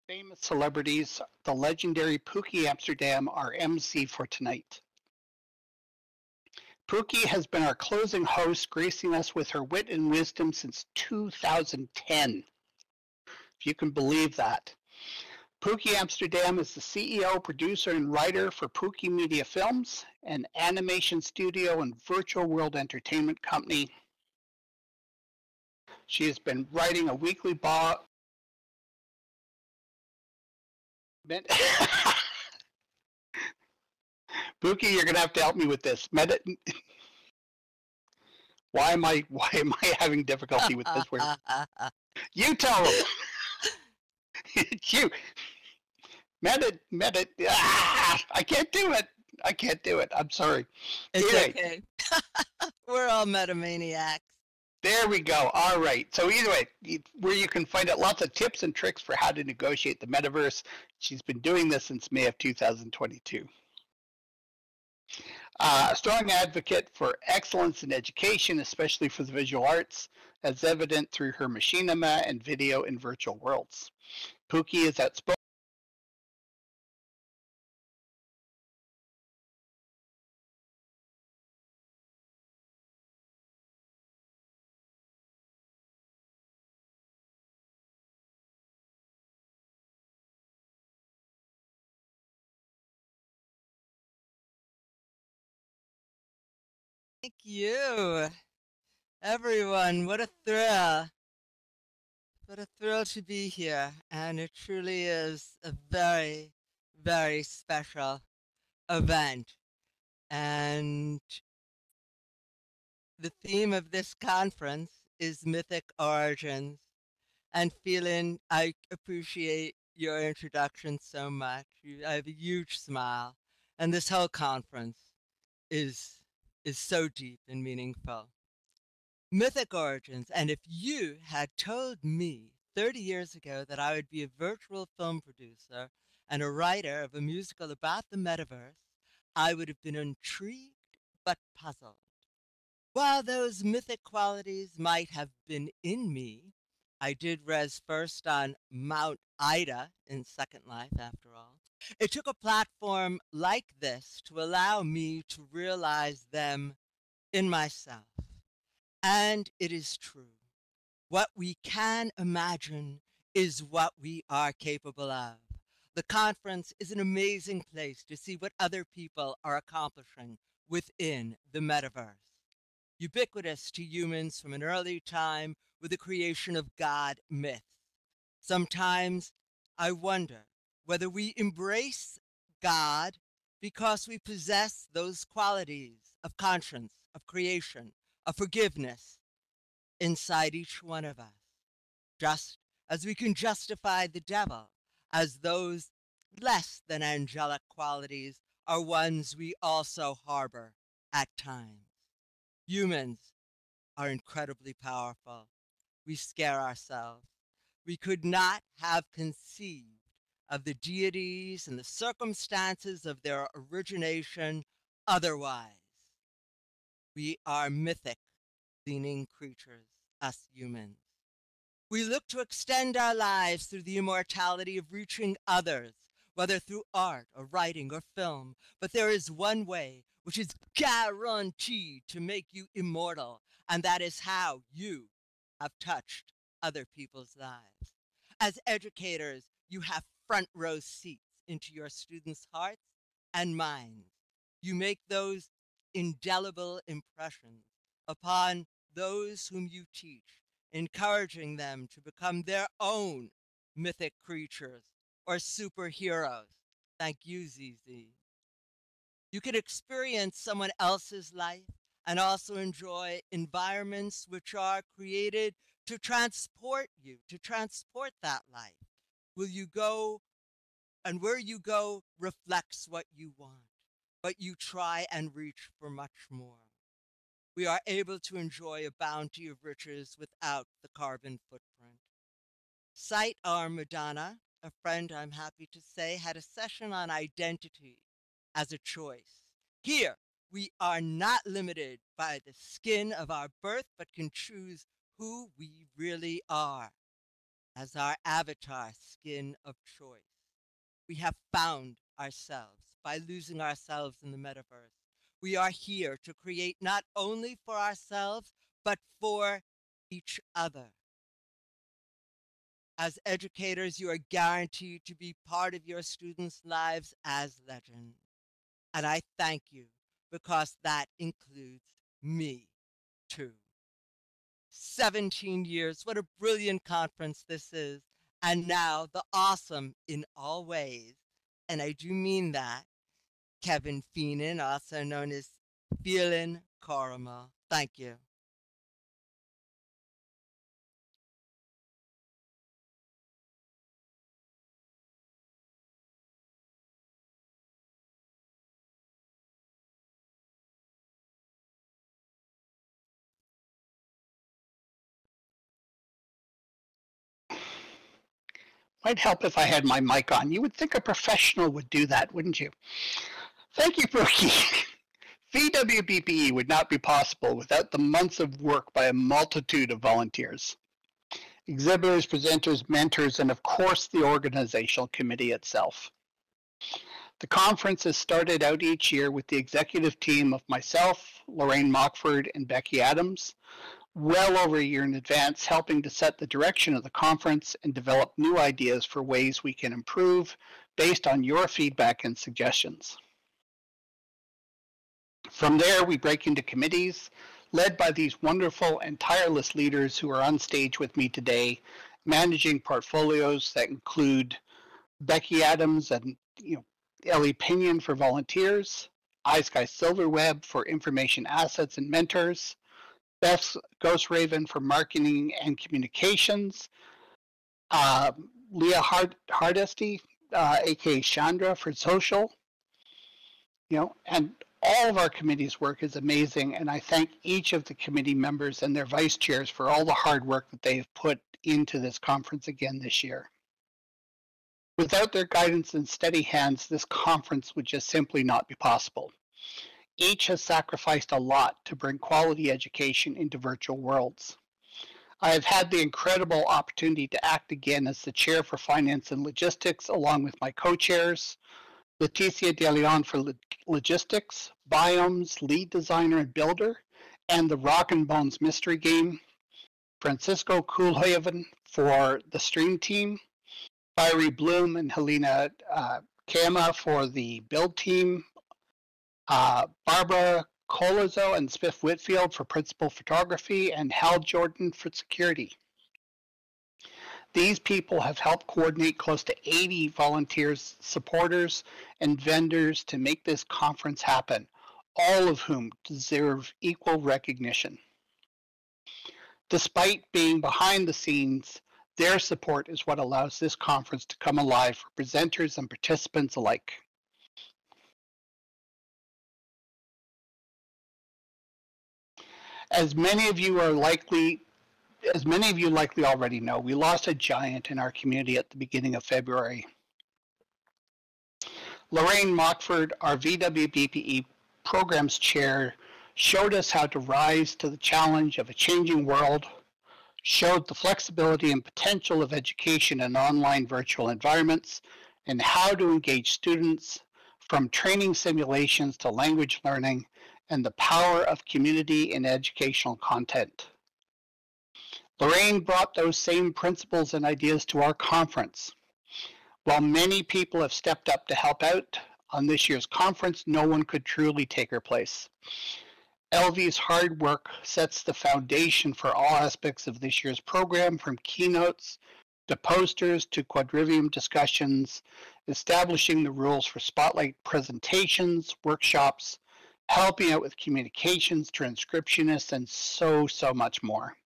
famous celebrities, the legendary Pooky Amsterdam, our MC for tonight. Pooky has been our closing host, gracing us with her wit and wisdom since 2010, if you can believe that. Pooky Amsterdam is the CEO, producer, and writer for Pooky Media Films, an animation studio and virtual world entertainment company. She has been writing a weekly Pooky, you're gonna have to help me with this. Why am I having difficulty with this word? You tell them. It's you. I can't do it. I can't do it. I'm sorry. It's okay. We're all metamaniacs. There we go. All right. So either way, where you can find out lots of tips and tricks for how to negotiate the metaverse. She's been doing this since May of 2022. A strong advocate for excellence in education, especially for the visual arts, as evident through her machinima and video in virtual worlds. Pooky is outspoken. Thank you, everyone. What a thrill. What a thrill to be here. And it truly is a very, very special event. And the theme of this conference is Mythic Origins. And Phelan, I appreciate your introduction so much. I have a huge smile. And this whole conference is so deep and meaningful. Mythic Origins, and if you had told me 30 years ago that I would be a virtual film producer and a writer of a musical about the metaverse, I would have been intrigued but puzzled. While those mythic qualities might have been in me, I did res first on Mount Ida in Second Life, after all. It took a platform like this to allow me to realize them in myself. And it is true. What we can imagine is what we are capable of. The conference is an amazing place to see what other people are accomplishing within the metaverse. Ubiquitous to humans from an early time with the creation of God myths. Sometimes I wonder whether we embrace God because we possess those qualities of conscience, of creation, of forgiveness inside each one of us, just as we can justify the devil as those less than angelic qualities are ones we also harbor at times. Humans are incredibly powerful. We scare ourselves. We could not have conceived of the deities and the circumstances of their origination otherwise. We are mythic leaning creatures, us humans. We look to extend our lives through the immortality of reaching others, whether through art or writing or film. But there is one way which is guaranteed to make you immortal, and that is how you have touched other people's lives. As educators, you have front row seats into your students' hearts and minds. You make those indelible impressions upon those whom you teach, encouraging them to become their own mythic creatures or superheroes. Thank you, ZZ. You can experience someone else's life and also enjoy environments which are created to transport you, to transport that life. Will you go, and where you go reflects what you want, but you try and reach for much more. We are able to enjoy a bounty of riches without the carbon footprint. Sight our Madonna, a friend I'm happy to say, had a session on identity as a choice. Here, we are not limited by the skin of our birth, but can choose who we really are. as our avatar skin of choice. We have found ourselves by losing ourselves in the metaverse. We are here to create not only for ourselves, but for each other. As educators, you are guaranteed to be part of your students' lives as legends. And I thank you because that includes me too. 17 years, what a brilliant conference this is. And now the awesome in all ways, and I do mean that, Kevin Phelan, also known as Phelan Corrimal. Thank you. Might help if I had my mic on. You would think a professional would do that, wouldn't you? Thank you, Pooky. VWBPE would not be possible without the months of work by a multitude of volunteers. Exhibitors, presenters, mentors, and of course the organizational committee itself. The conference has started out each year with the executive team of myself, Lorraine Mockford, and Becky Adams, well over a year in advance, helping to set the direction of the conference and develop new ideas for ways we can improve based on your feedback and suggestions. From there, we break into committees led by these wonderful and tireless leaders who are on stage with me today, managing portfolios that include Becky Adams and Ellie Pinion for volunteers, iSky Silverweb for information assets and mentors, Beth Ghost Raven for marketing and communications, Leah Hardesty, aka Chandra, for social, and all of our committee's work is amazing, and I thank each of the committee members and their vice chairs for all the hard work that they have put into this conference again this year. Without their guidance and steady hands, this conference would just simply not be possible. Each has sacrificed a lot to bring quality education into virtual worlds. I have had the incredible opportunity to act again as the chair for finance and logistics, along with my co-chairs, Leticia De Leon for logistics, Biomes, lead designer and builder, and the Rock and Bones mystery game, Francisco Coolhaven for the stream team, Fiery Bloom and Helena Kama for the build team, Barbara Colazo and Smith Whitfield for principal photography, and Hal Jordan for security. These people have helped coordinate close to 80 volunteers, supporters, and vendors to make this conference happen, all of whom deserve equal recognition. Despite being behind the scenes, their support is what allows this conference to come alive for presenters and participants alike. As many of you likely already know, we lost a giant in our community at the beginning of February. Lorraine Mockford, our VWBPE Programs Chair, showed us how to rise to the challenge of a changing world, showed the flexibility and potential of education in online virtual environments, and how to engage students from training simulations to language learning, and the power of community in educational content. Lorraine brought those same principles and ideas to our conference. While many people have stepped up to help out on this year's conference, no one could truly take her place. LV's hard work sets the foundation for all aspects of this year's program, from keynotes to posters to quadrivium discussions, establishing the rules for spotlight presentations, workshops, helping out with communications, transcriptionists, and so much more.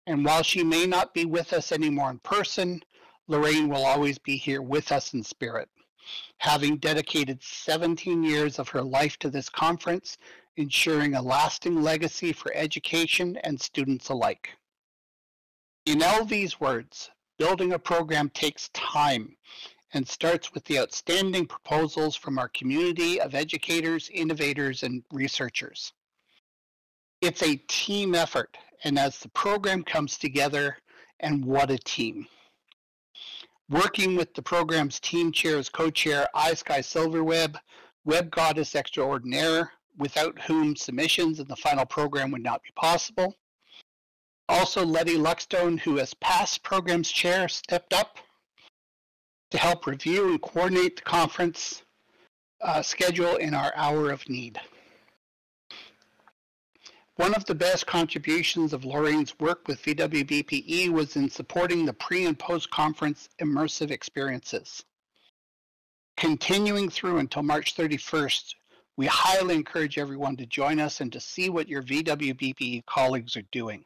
And while she may not be with us anymore in person, Lorraine will always be here with us in spirit, having dedicated 17 years of her life to this conference, ensuring a lasting legacy for education and students alike. In LV's words, building a program takes time and starts with the outstanding proposals from our community of educators, innovators, and researchers. It's a team effort, and as the program comes together, and what a team. working with the program's team chairs, co-chair iSky Silverweb, Web Goddess Extraordinaire, without whom submissions in the final program would not be possible. Also, Letty Luckstone, who as past programs chair, stepped up to help review and coordinate the conference schedule in our hour of need. One of the best contributions of Lorraine's work with VWBPE was in supporting the pre- and post-conference immersive experiences. Continuing through until March 31st, we highly encourage everyone to join us and to see what your VWBPE colleagues are doing.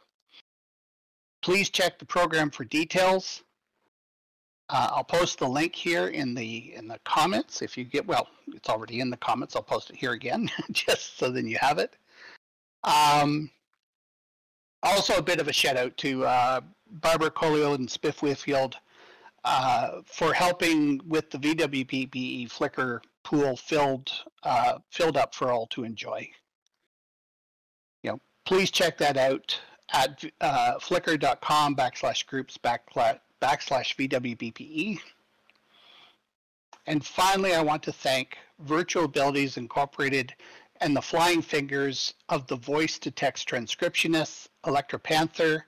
Please check the program for details. I'll post the link here in the comments. If you get, well, it's already in the comments. I'll post it here again, just so then you have it. Also, a bit of a shout out to Barbara Colio and Spiff Whitfield for helping with the VWBPE Flickr pool filled up for all to enjoy. You know, please check that out at flickr.com/groups/VWBPE. And finally, I want to thank Virtual Abilities Incorporated and the flying fingers of the voice-to-text transcriptionists, Electra Panther,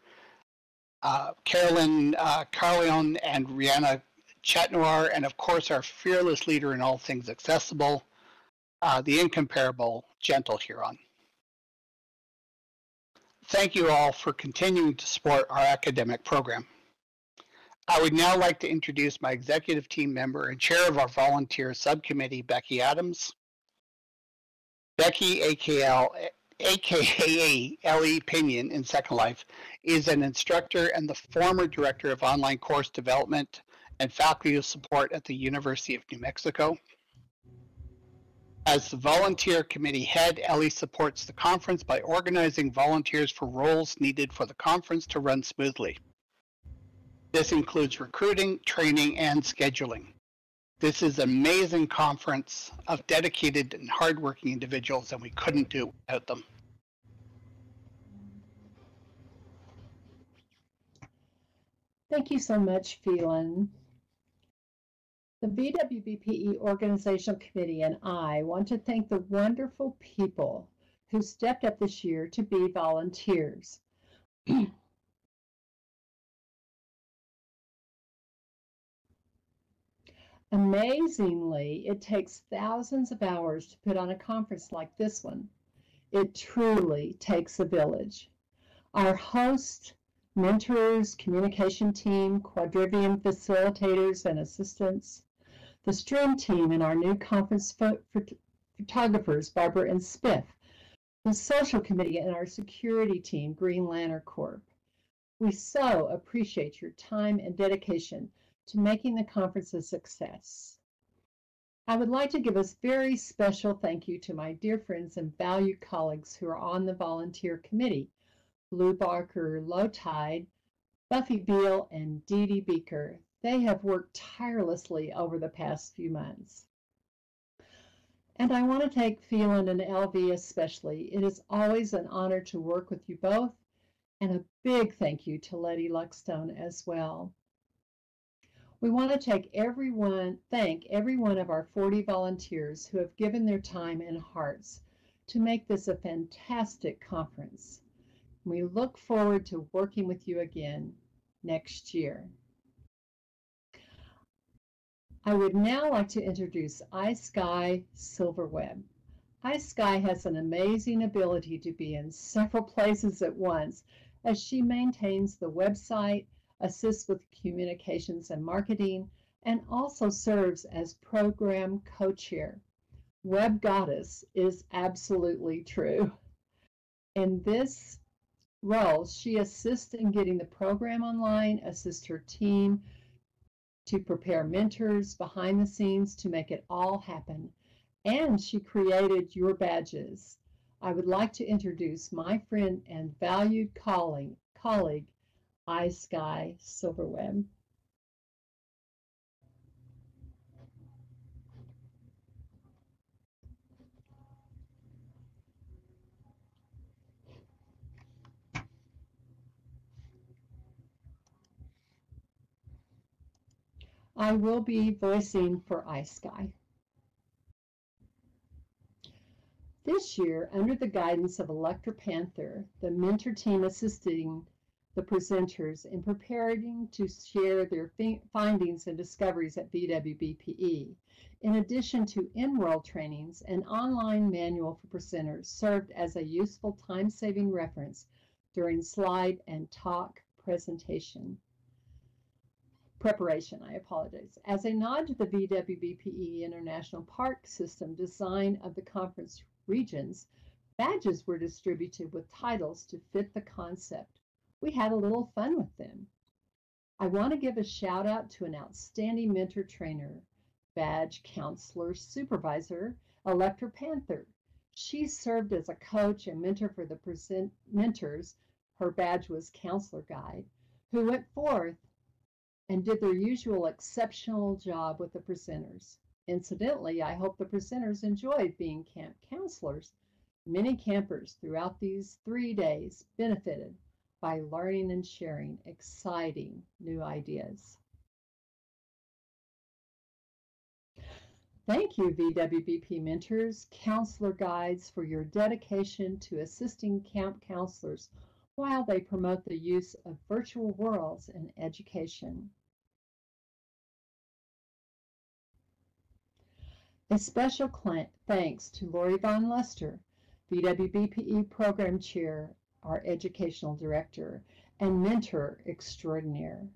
Carolyn Carleon, and Rihanna Chatnoir, and of course our fearless leader in all things accessible, the incomparable Gentle Huron. Thank you all for continuing to support our academic program. I would now like to introduce my executive team member and chair of our volunteer subcommittee, Becky Adams. Becky, aka L.E. Pinion in Second Life, is an instructor and the former director of online course development and faculty support at the University of New Mexico. As the volunteer committee head, Ellie supports the conference by organizing volunteers for roles needed for the conference to run smoothly. This includes recruiting, training, and scheduling. This is an amazing conference of dedicated and hardworking individuals, and we couldn't do it without them. Thank you so much, Phelan. The VWBPE Organizational Committee and I want to thank the wonderful people who stepped up this year to be volunteers. Amazingly, it takes thousands of hours to put on a conference like this one. It truly takes a village. Our host, mentors, communication team, quadrivium facilitators and assistants, the stream team and our new conference photographers, Barbara and Spiff, the social committee and our security team, Green Lantern Corp. We so appreciate your time and dedication to making the conference a success. I would like to give a very special thank you to my dear friends and valued colleagues who are on the volunteer committee, Lou Barker Lowtide, Buffy Beal, and Dee Dee Beaker. They have worked tirelessly over the past few months. And I want to thank Phelan and LV especially. It is always an honor to work with you both, and a big thank you to Letty Luckstone as well. We want to thank every one of our 40 volunteers who have given their time and hearts to make this a fantastic conference. We look forward to working with you again next year. I would now like to introduce iSky Silverweb. iSky has an amazing ability to be in several places at once as she maintains the website, assists with communications and marketing, and also serves as program co-chair. Web Goddess is absolutely true. In this role, she assists in getting the program online, assists her team to prepare mentors behind the scenes to make it all happen. And she created your badges. I would like to introduce my friend and valued colleague, iSky Silverweb. I will be voicing for iSky. This year, under the guidance of Electra Panther, the mentor team assisting the presenters in preparing to share their findings and discoveries at VWBPE, in addition to in-world trainings, an online manual for presenters served as a useful time-saving reference during slide and talk preparation. As a nod to the VWBPE International Park System design of the conference regions, badges were distributed with titles to fit the concept. We had a little fun with them. I want to give a shout out to an outstanding mentor trainer, badge counselor supervisor, Electra Panther. She served as a coach and mentor for the mentors. Her badge was counselor guide, who went forth and did their usual exceptional job with the presenters. Incidentally, I hope the presenters enjoyed being camp counselors. Many campers throughout these 3 days benefited by learning and sharing exciting new ideas. Thank you, VWBP mentors, counselor guides, for your dedication to assisting camp counselors while they promote the use of virtual worlds in education. A special thanks to Lori Von Lester, VWBPE Program Chair, our Educational Director, and Mentor Extraordinaire.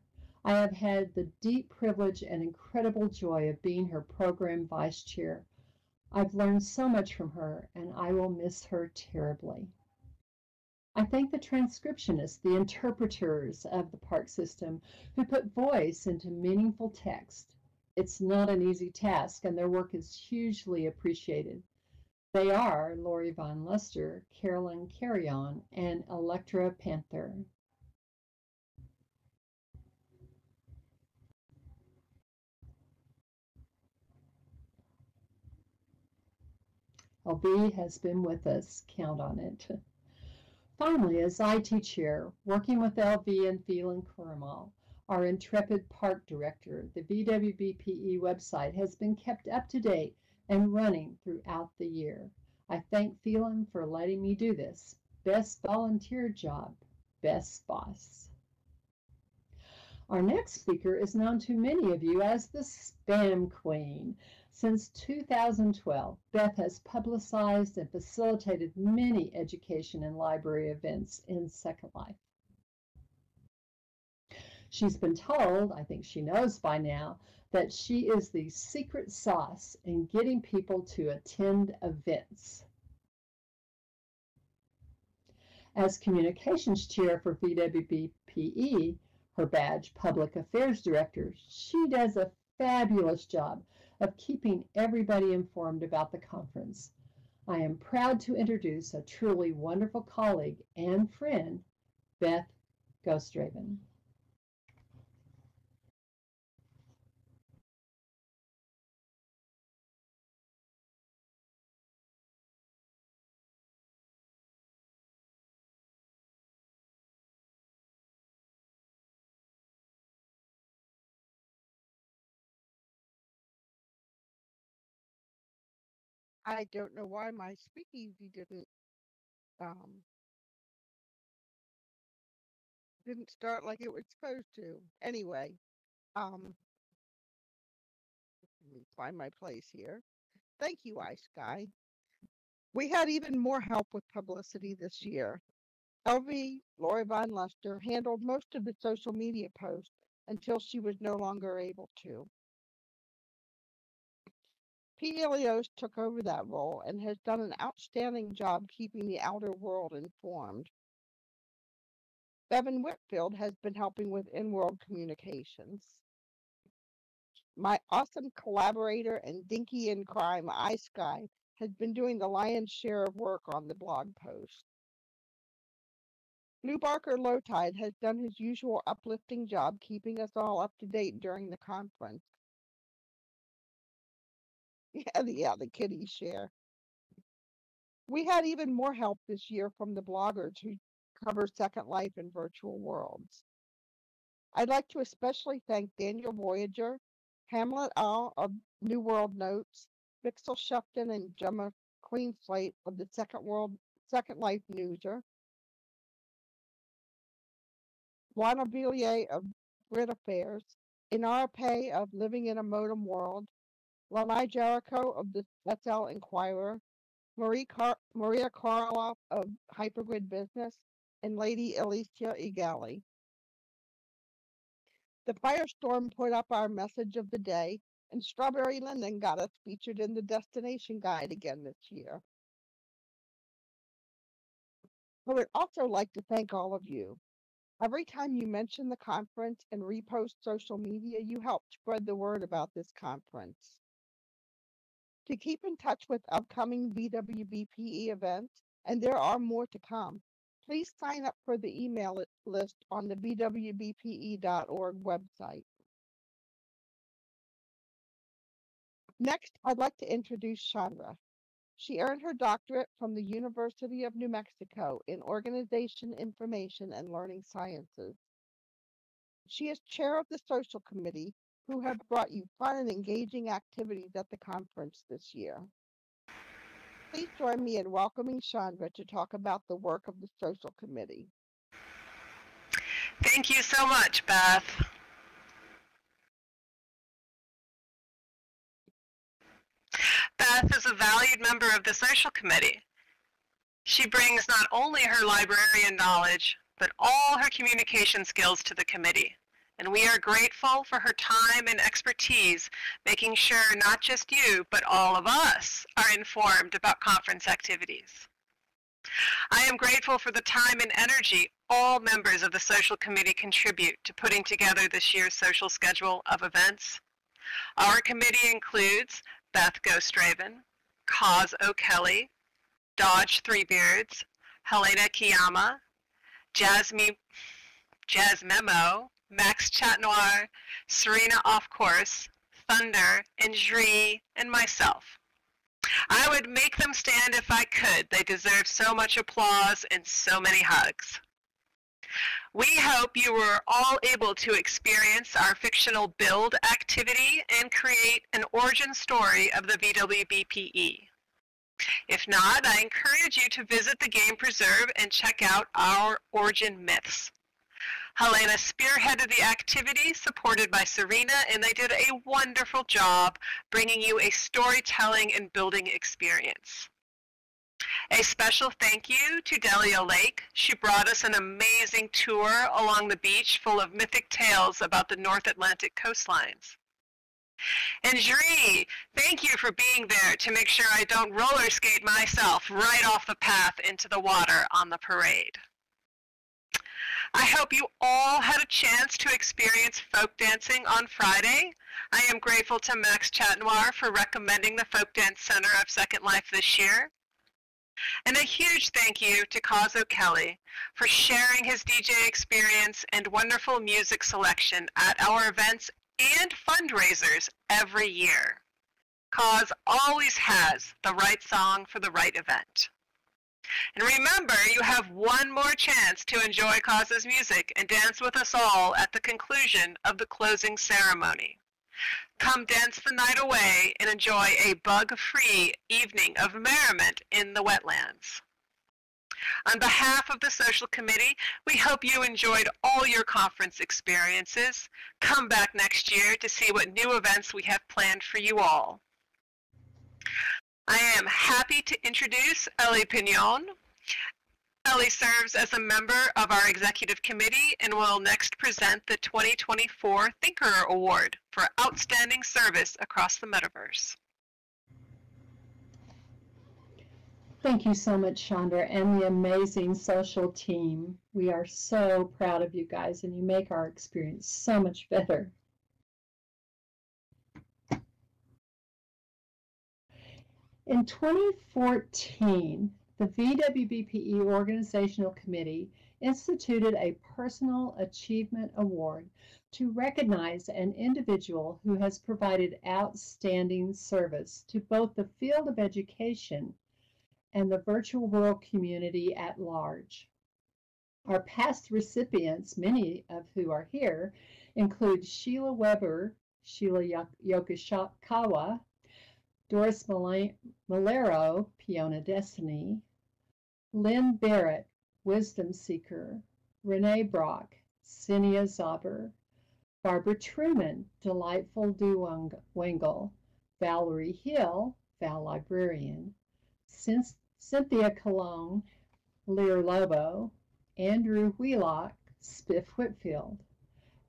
I have had the deep privilege and incredible joy of being her Program Vice Chair. I've learned so much from her, and I will miss her terribly. I thank the transcriptionists, the interpreters of the park system, who put voice into meaningful text. It's not an easy task, and their work is hugely appreciated. They are Lori Von Lester, Carolyn Carrion, and Electra Panther. LV has been with us, count on it. Finally, as IT Chair, working with LV and Phelan Corrimal, our intrepid park director, the VWBPE website has been kept up to date and running throughout the year. I thank Phelan for letting me do this. Best volunteer job, best boss. Our next speaker is known to many of you as the Spam Queen. Since 2012, Beth has publicized and facilitated many education and library events in Second Life. She's been told, I think she knows by now, that she is the secret sauce in getting people to attend events. As Communications Chair for VWBPE, her badge Public Affairs Director, she does a fabulous job of keeping everybody informed about the conference. I am proud to introduce a truly wonderful colleague and friend, Beth Ghostraven. I don't know why my speakeasy didn't start like it was supposed to. Anyway, let me find my place here. Thank you, iSky. We had even more help with publicity this year. LV, Lori Von Lester, handled most of the social media posts until she was no longer able to. P. Elios took over that role and has done an outstanding job keeping the outer world informed. Bevan Whitfield has been helping with in-world communications. My awesome collaborator and dinky in crime, iSky, has been doing the lion's share of work on the blog post. Lou Barker Lowtide has done his usual uplifting job keeping us all up to date during the conference. Yeah, the kitties share. We had even more help this year from the bloggers who cover Second Life and virtual worlds. I'd like to especially thank Daniel Voyager, Hamlet Al of New World Notes, Vixel Shefton and Gemma Queenslate of the Second Life Newser, Juana Villiers of Grid Affairs, Inara Pay of Living in a Modem World, Lanai Jericho of the SL Inquirer, Maria Karloff of Hypergrid Business, and Lady Alicia Egali. The Firestorm put up our message of the day, and Strawberry Linden got us featured in the destination guide again this year. I would also like to thank all of you. Every time you mention the conference and repost social media, you help spread the word about this conference. To keep in touch with upcoming VWBPE events, and there are more to come, please sign up for the email list on the VWBPE.org website. Next, I'd like to introduce Chandra. She earned her doctorate from the University of New Mexico in Organization, Information, and Learning Sciences. She is chair of the Social Committee, who have brought you fun and engaging activities at the conference this year. Please join me in welcoming Chandra to talk about the work of the Social Committee. Thank you so much, Beth. Beth is a valued member of the Social Committee. She brings not only her librarian knowledge, but all her communication skills to the committee. And we are grateful for her time and expertise, making sure not just you, but all of us are informed about conference activities. I am grateful for the time and energy all members of the Social Committee contribute to putting together this year's social schedule of events. Our committee includes Beth Ghostraven, Cause O'Kelly, Dodge Threebeards, Helena Kiyama, Jazz Memo, Max Chatnoir, Serena Offcourse, Thunder, and Jri, and myself. I would make them stand if I could. They deserve so much applause and so many hugs. We hope you were all able to experience our fictional build activity and create an origin story of the VWBPE. If not, I encourage you to visit the game preserve and check out our origin myths. Helena spearheaded the activity, supported by Serena, and they did a wonderful job bringing you a storytelling and building experience. A special thank you to Delia Lake. She brought us an amazing tour along the beach full of mythic tales about the North Atlantic coastlines. And Jri, thank you for being there to make sure I don't roller skate myself right off the path into the water on the parade. I hope you all had a chance to experience folk dancing on Friday. I am grateful to Max Chatnoir for recommending the Folk Dance Center of Second Life this year. And a huge thank you to Cause O'Kelly for sharing his DJ experience and wonderful music selection at our events and fundraisers every year. Cause always has the right song for the right event. And remember, you have one more chance to enjoy Cause's music and dance with us all at the conclusion of the closing ceremony. Come dance the night away and enjoy a bug-free evening of merriment in the wetlands. On behalf of the Social Committee, we hope you enjoyed all your conference experiences. Come back next year to see what new events we have planned for you all. I am happy to introduce Ellie Pignon. Ellie serves as a member of our executive committee and will next present the 2024 Thinkerer Award for outstanding service across the metaverse. Thank you so much, Chandra, and the amazing social team. We are so proud of you guys, and you make our experience so much better. In 2014, the VWBPE Organizational Committee instituted a Personal Achievement Award to recognize an individual who has provided outstanding service to both the field of education and the virtual world community at large. Our past recipients, many of who are here, include Sheila Weber, Sheila Yokoshikawa, Doris Malero, Peona Destiny, Lynn Barrett, Wisdom Seeker, Renee Brock, Cinia Zauber, Barbara Truman, Delightful Duwangle, Valerie Hill, Val Librarian, Cynthia Cologne, Lear Lobo, Andrew Wheelock, Spiff Whitfield,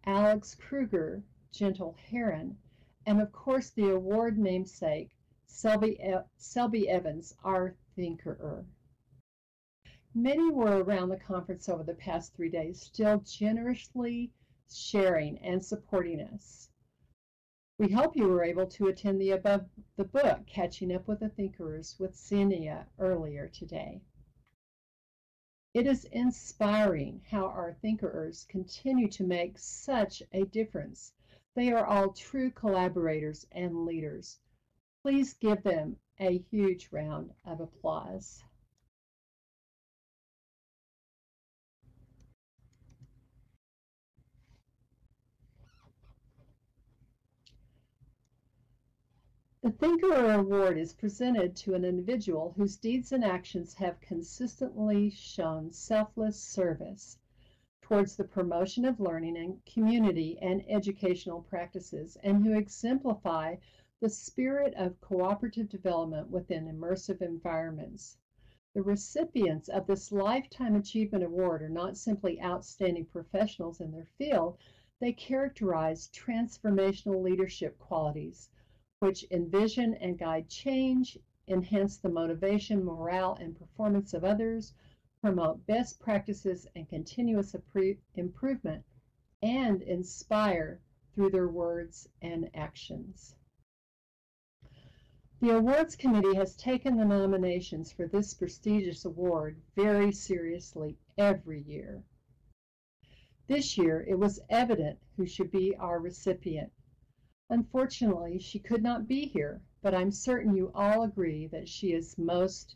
Alex Kruger, Gentle Heron, and of course the award namesake, Selby Evans, our Thinkerer. Many were around the conference over the past 3 days, still generously sharing and supporting us. We hope you were able to attend the Above the Book, Catching Up with the Thinkerers with Cinia earlier today. It is inspiring how our Thinkerers continue to make such a difference. They are all true collaborators and leaders. Please give them a huge round of applause. The Thinkerer Award is presented to an individual whose deeds and actions have consistently shown selfless service towards the promotion of learning and community and educational practices, and who exemplify the spirit of cooperative development within immersive environments. The recipients of this Lifetime Achievement Award are not simply outstanding professionals in their field, they characterize transformational leadership qualities, which envision and guide change, enhance the motivation, morale, and performance of others, promote best practices and continuous improvement, and inspire through their words and actions. The awards committee has taken the nominations for this prestigious award very seriously every year. This year, it was evident who should be our recipient. Unfortunately, she could not be here, but I'm certain you all agree that she is most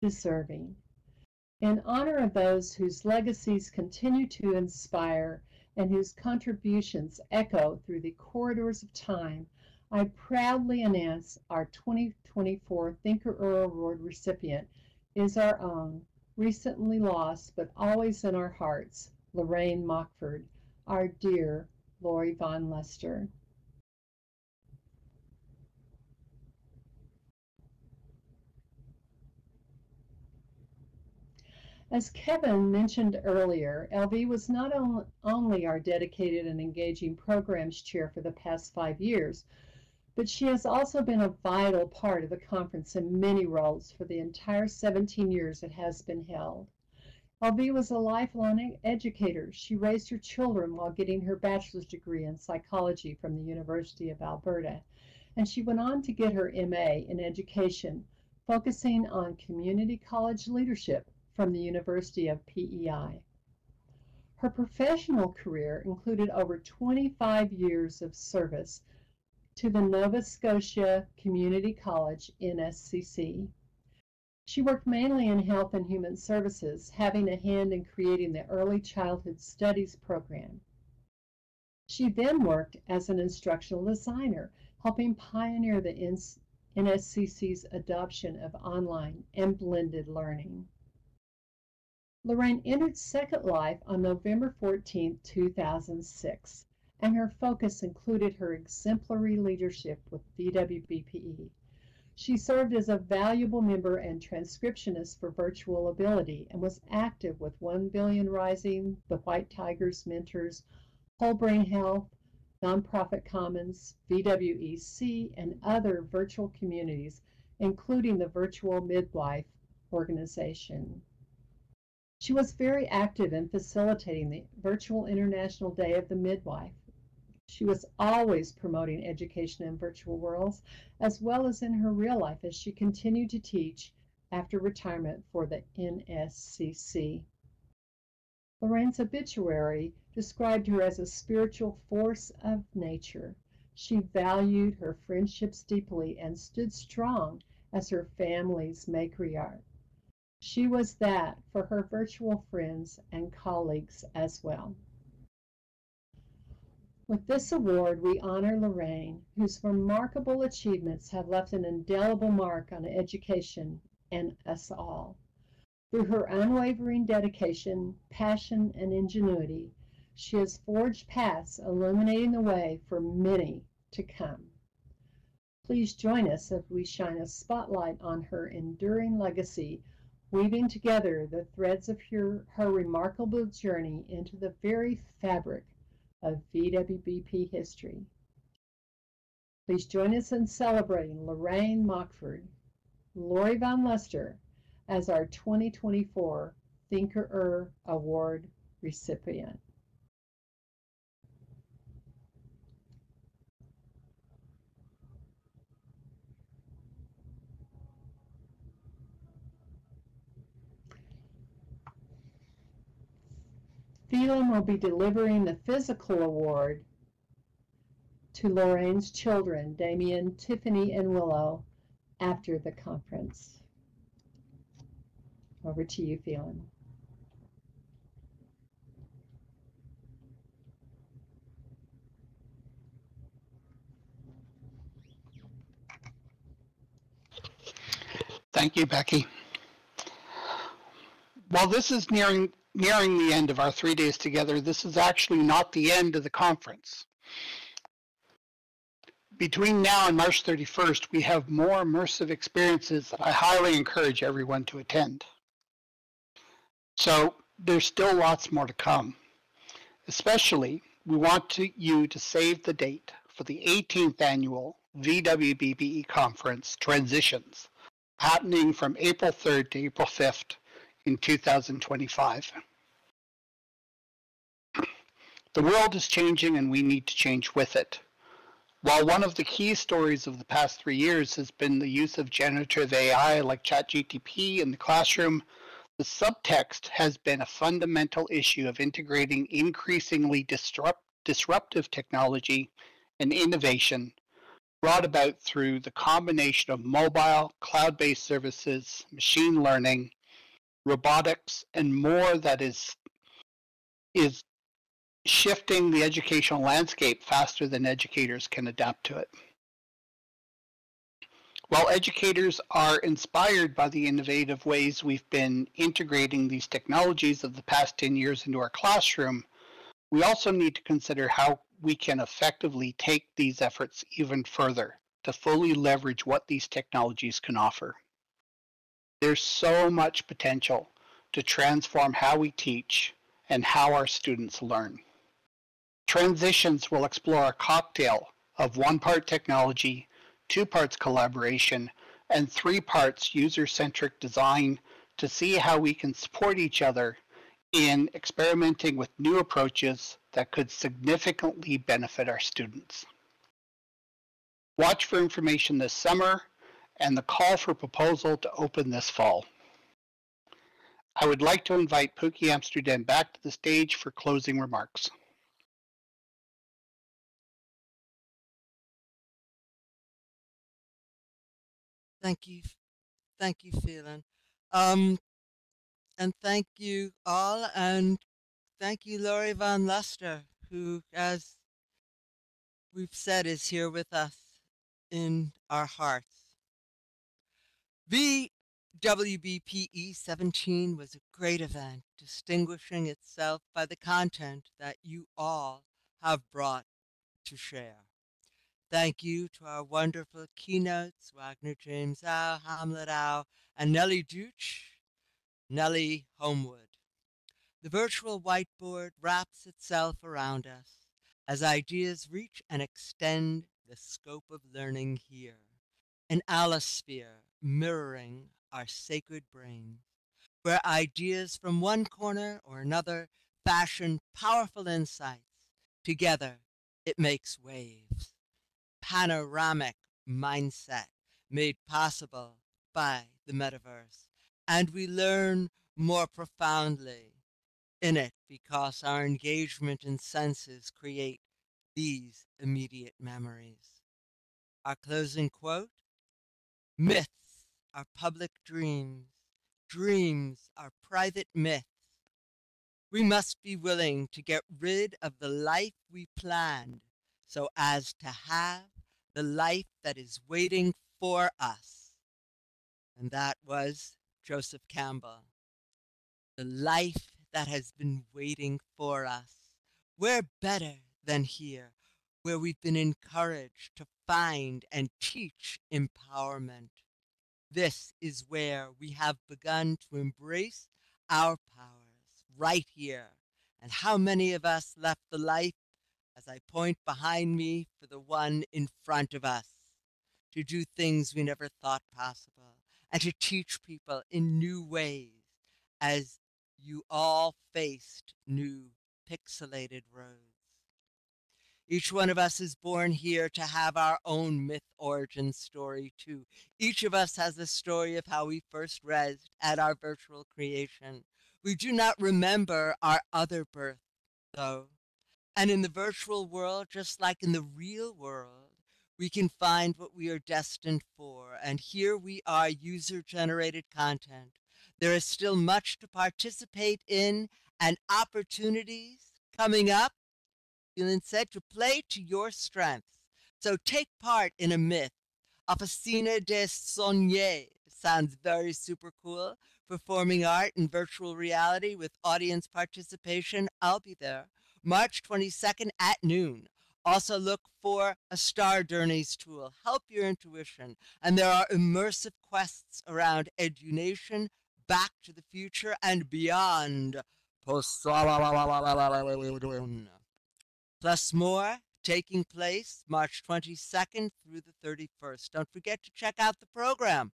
deserving. In honor of those whose legacies continue to inspire and whose contributions echo through the corridors of time, I proudly announce our 2024 Thinkerer Award recipient is our own, recently lost but always in our hearts, Lorraine Mockford, our dear Lori Von Lester. As Kevin mentioned earlier, LV was not only our dedicated and engaging programs chair for the past 5 years, but she has also been a vital part of the conference in many roles for the entire 17 years it has been held. LV was a lifelong educator. She raised her children while getting her bachelor's degree in psychology from the University of Alberta, and she went on to get her MA in education, focusing on community college leadership from the University of PEI. Her professional career included over 25 years of service to the Nova Scotia Community College, NSCC. She worked mainly in health and human services, having a hand in creating the Early Childhood Studies program. She then worked as an instructional designer, helping pioneer the NSCC's adoption of online and blended learning. Lorraine entered Second Life on November 14, 2006, and her focus included her exemplary leadership with VWBPE. She served as a valuable member and transcriptionist for Virtual Ability and was active with 1 Billion Rising, the White Tigers Mentors, Whole Brain Health, Nonprofit Commons, VWEC, and other virtual communities, including the Virtual Midwife organization. She was very active in facilitating the Virtual International Day of the Midwife. She was always promoting education in virtual worlds, as well as in her real life as she continued to teach after retirement for the NSCC. Lorraine's obituary described her as a spiritual force of nature. She valued her friendships deeply and stood strong as her family's matriarch. She was that for her virtual friends and colleagues as well. With this award, we honor Lorraine, whose remarkable achievements have left an indelible mark on education and us all. Through her unwavering dedication, passion, and ingenuity, she has forged paths illuminating the way for many to come. Please join us as we shine a spotlight on her enduring legacy, weaving together the threads of her remarkable journey into the very fabric of VWBP history. Please join us in celebrating Lorraine Mockford, Lori Von Luster, as our 2024 Thinkerer Award recipient. Phelan will be delivering the physical award to Lorraine's children, Damien, Tiffany, and Willow, after the conference. Over to you, Phelan. Thank you, Becky. While this is nearing the end of our 3 days together, this is actually not the end of the conference. Between now and March 31st, we have more immersive experiences that I highly encourage everyone to attend. So there's still lots more to come. Especially, we want you to save the date for the 18th annual VWBPE Conference Transitions, happening from April 3rd to April 5th in 2025. The world is changing and we need to change with it. While one of the key stories of the past 3 years has been the use of generative AI like ChatGPT in the classroom, the subtext has been a fundamental issue of integrating increasingly disruptive technology and innovation brought about through the combination of mobile, cloud-based services, machine learning, robotics, and more that is shifting the educational landscape faster than educators can adapt to it. While educators are inspired by the innovative ways we've been integrating these technologies of the past 10 years into our classroom, we also need to consider how we can effectively take these efforts even further to fully leverage what these technologies can offer. There's so much potential to transform how we teach and how our students learn. Transitions will explore a cocktail of 1 part technology, 2 parts collaboration, and 3 parts user-centric design to see how we can support each other in experimenting with new approaches that could significantly benefit our students. Watch for information this summer and the call for proposal to open this fall. I would like to invite Pooky Amsterdam back to the stage for closing remarks. Thank you, Phelan. And thank you all, and thank you, Lori Von Luster, who, as we've said, is here with us in our hearts. VWBPE 17 was a great event, distinguishing itself by the content that you all have brought to share. Thank you to our wonderful keynotes, Wagner James Au, Hamlet Au, and Nellie Deutsch, Nellie Homewood. The virtual whiteboard wraps itself around us as ideas reach and extend the scope of learning here, an allosphere mirroring our sacred brain, where ideas from one corner or another fashion powerful insights. Together, it makes waves. Panoramic mindset made possible by the metaverse, and we learn more profoundly in it because our engagement and senses create these immediate memories. Our closing quote: myths are public dreams, dreams are private myths. We must be willing to get rid of the life we planned so as to have the life that is waiting for us. And that was Joseph Campbell. The life that has been waiting for us. Where better than here, where we've been encouraged to find and teach empowerment. This is where we have begun to embrace our powers, right here. And how many of us left the life, as I point behind me, for the one in front of us, to do things we never thought possible, and to teach people in new ways, as you all faced new pixelated roads. Each one of us is born here to have our own myth origin story, too. Each of us has a story of how we first rezzed at our virtual creation. We do not remember our other birth, though. And in the virtual world, just like in the real world, we can find what we are destined for. And here we are, user-generated content. There is still much to participate in and opportunities coming up. Phelan said, to play to your strengths. So take part in a myth. Officina de Soigner sounds very super cool. Performing art in virtual reality with audience participation. I'll be there. March 22nd at noon. Also look for a Star Journeys tool. Help your intuition. And there are immersive quests around edunation, Back to the Future, and beyond. Plus more, taking place March 22nd through the 31st. Don't forget to check out the program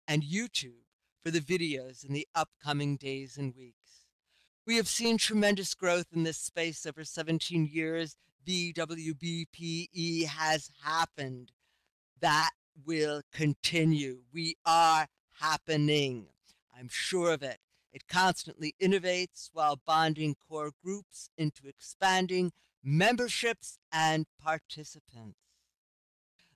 and YouTube for the videos in the upcoming days and weeks. We have seen tremendous growth in this space over 17 years. VWBPE has happened. That will continue. We are happening. I'm sure of it. It constantly innovates while bonding core groups into expanding memberships and participants.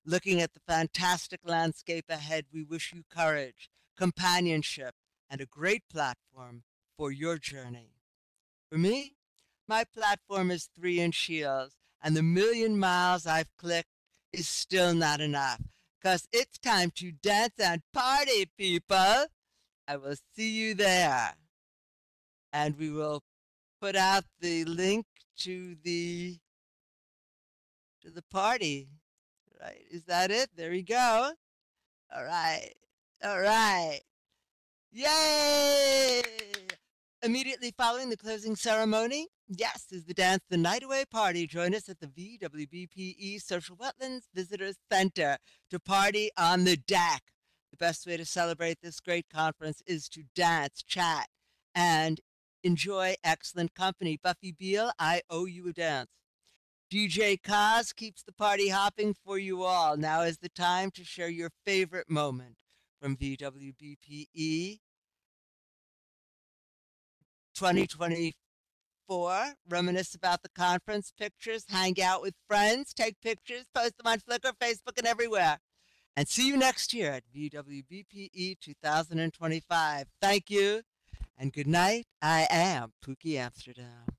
Looking at the fantastic landscape ahead, we wish you courage, companionship, and a great platform for your journey. For me, my platform is 3-inch heels, and the 1,000,000 miles I've clicked is still not enough, because it's time to dance and party, people. I will see you there. And we will put out the link to the party, right? Is that it? There we go. All right. All right. Yay! Immediately following the closing ceremony, yes, is the Dance the Night Away party. Join us at the VWBPE Social Wetlands Visitors Center to party on the deck. The best way to celebrate this great conference is to dance, chat, and enjoy excellent company. Buffy Beal, I owe you a dance. DJ Kaz keeps the party hopping for you all. Now is the time to share your favorite moment from VWBPE 2024. Reminisce about the conference, pictures, hang out with friends, take pictures, post them on Flickr, Facebook, and everywhere. And see you next year at VWBPE 2025. Thank you, and good night. I am Pooky Amsterdam.